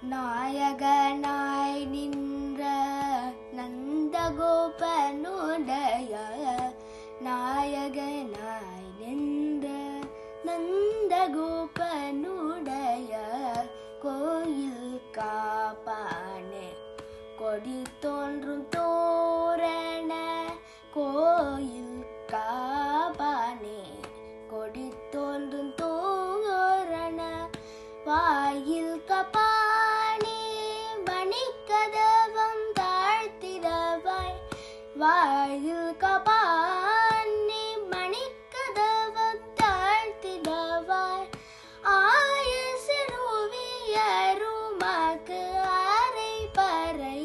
நாயகனாய் நின்ற நந்தகோபனுடைய நாயகனாய் நின்ற நந்தகோபனுடைய கோயில் காப்பானே கொடி தோன்றும் தோரண கோயில் காப்பானே கொடி தோன்றும் தோரண வாயில் காப்பானே மணிக்கதவம் தாழ்த்திடவாய் வாயில் காப்பானே மணிக்கதவம் தாழ்த்திடவாய் ஆயசிறுவியருமாக்கு அரை பறை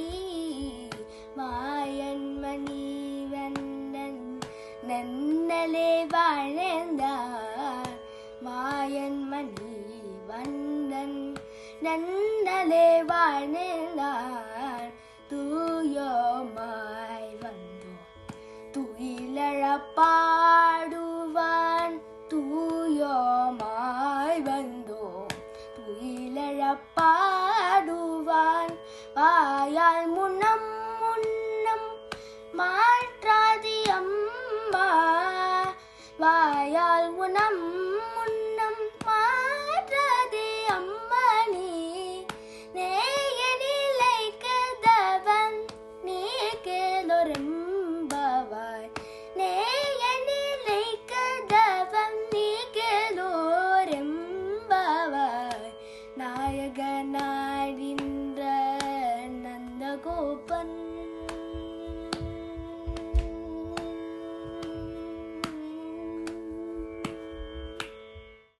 மாயன் மணிவண்ணன் நன்னலே வாழ்ந்தார் மாயன் மணிவண்ணன் நன்னலே வாழ்ந்தார் தூயோமாய் வந்தோம் துயிலழப்பாள்